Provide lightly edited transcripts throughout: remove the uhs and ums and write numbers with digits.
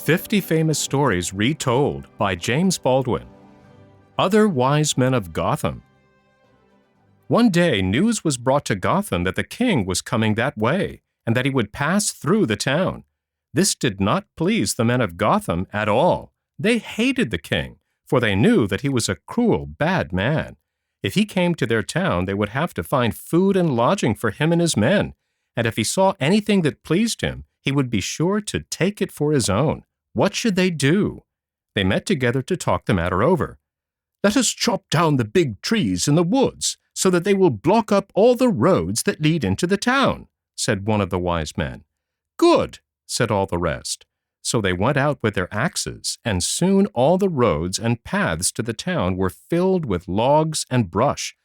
50 Famous Stories Retold by James Baldwin. Other Wise Men of Gotham. One day news was brought to Gotham that the king was coming that way, and that he would pass through the town. This did not please the men of Gotham at all. They hated the king, for they knew that he was a cruel, bad man. If he came to their town, they would have to find food and lodging for him and his men, and if he saw anything that pleased him, he would be sure to take it for his own. What should they do? They met together to talk the matter over. "Let us chop down the big trees in the woods, so that they will block up all the roads that lead into the town," said one of the wise men. "Good," said all the rest. So they went out with their axes, and soon all the roads and paths to the town were filled with logs and brush.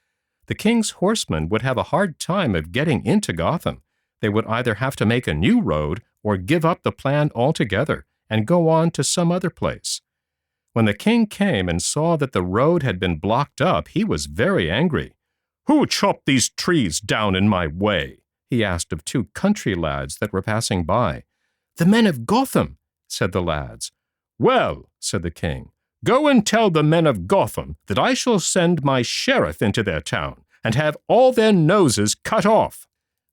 The king's horsemen would have a hard time of getting into Gotham. They would either have to make a new road or give up the plan altogether and go on to some other place. When the king came and saw that the road had been blocked up, he was very angry. "Who chopped these trees down in my way?" he asked of two country lads that were passing by. "The men of Gotham," said the lads. "Well," said the king, "go and tell the men of Gotham that I shall send my sheriff into their town and have all their noses cut off."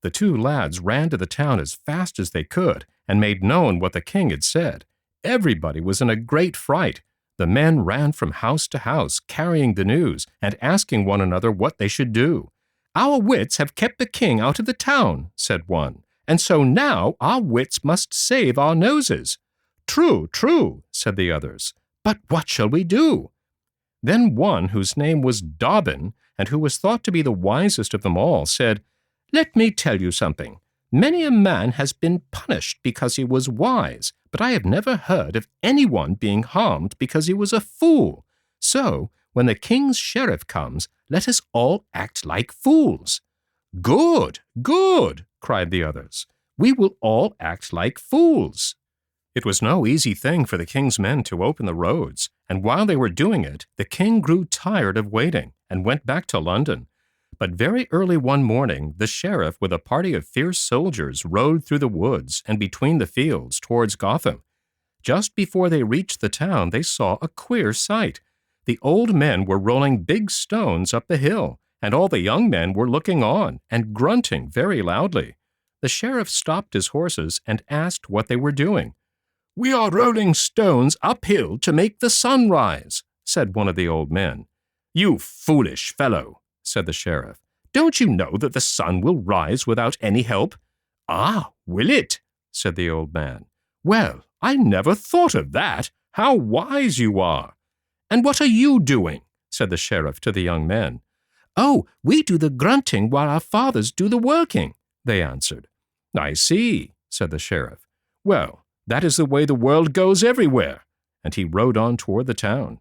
The two lads ran to the town as fast as they could and made known what the king had said. Everybody was in a great fright. The men ran from house to house, carrying the news and asking one another what they should do. "Our wits have kept the king out of the town," said one, "and so now our wits must save our noses." "True, true," said the others, "but what shall we do?" Then one, whose name was Dobbin, and who was thought to be the wisest of them all, said, "Let me tell you something. Many a man has been punished because he was wise, but I have never heard of anyone being harmed because he was a fool. So, when the king's sheriff comes, let us all act like fools." "Good, good," cried the others. "We will all act like fools." It was no easy thing for the king's men to open the roads, and while they were doing it, the king grew tired of waiting and went back to London. But very early one morning, the sheriff with a party of fierce soldiers rode through the woods and between the fields towards Gotham. Just before they reached the town, they saw a queer sight. The old men were rolling big stones up the hill, and all the young men were looking on and grunting very loudly. The sheriff stopped his horses and asked what they were doing. "We are rolling stones uphill to make the sun rise," said one of the old men. "You foolish fellow," said the sheriff. "Don't you know that the sun will rise without any help?" "Ah, will it?" said the old man. "Well, I never thought of that. How wise you are!" "And what are you doing?" said the sheriff to the young men. "Oh, we do the grunting while our fathers do the working," they answered. "I see," said the sheriff. "Well, that is the way the world goes everywhere," and he rode on toward the town.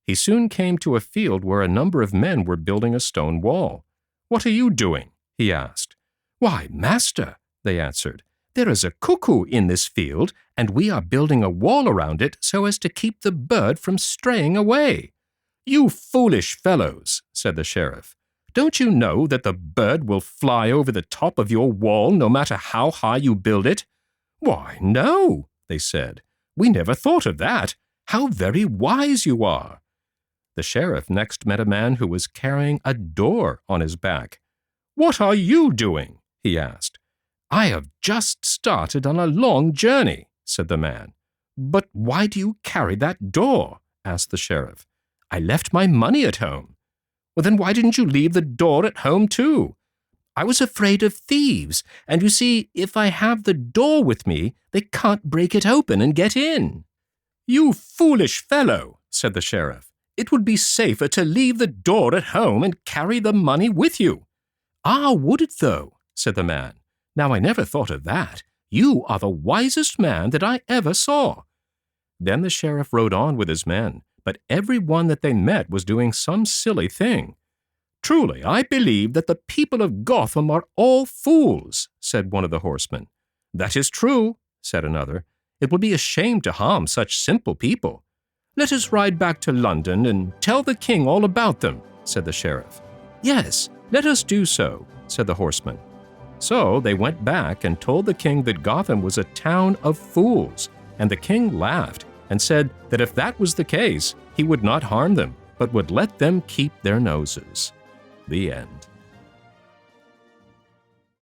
He soon came to a field where a number of men were building a stone wall. "What are you doing?" he asked. "Why, master," they answered, "there is a cuckoo in this field, and we are building a wall around it so as to keep the bird from straying away." "You foolish fellows," said the sheriff. "Don't you know that the bird will fly over the top of your wall no matter how high you build it?" "Why, no," they said. "We never thought of that. How very wise you are." The sheriff next met a man who was carrying a door on his back. "What are you doing?" he asked. "I have just started on a long journey," said the man. "But why do you carry that door?" asked the sheriff. "I left my money at home." "Well, then why didn't you leave the door at home too?" "I was afraid of thieves, and you see, if I have the door with me, they can't break it open and get in." "You foolish fellow," said the sheriff. "It would be safer to leave the door at home and carry the money with you." "Ah, would it though?" said the man. "Now I never thought of that. You are the wisest man that I ever saw." Then the sheriff rode on with his men, but every one that they met was doing some silly thing. "Truly, I believe that the people of Gotham are all fools," said one of the horsemen. "That is true," said another. "It would be a shame to harm such simple people." "Let us ride back to London and tell the king all about them," said the sheriff. "Yes, let us do so," said the horseman. So they went back and told the king that Gotham was a town of fools. and the king laughed and said that if that was the case, he would not harm them, but would let them keep their noses. The end.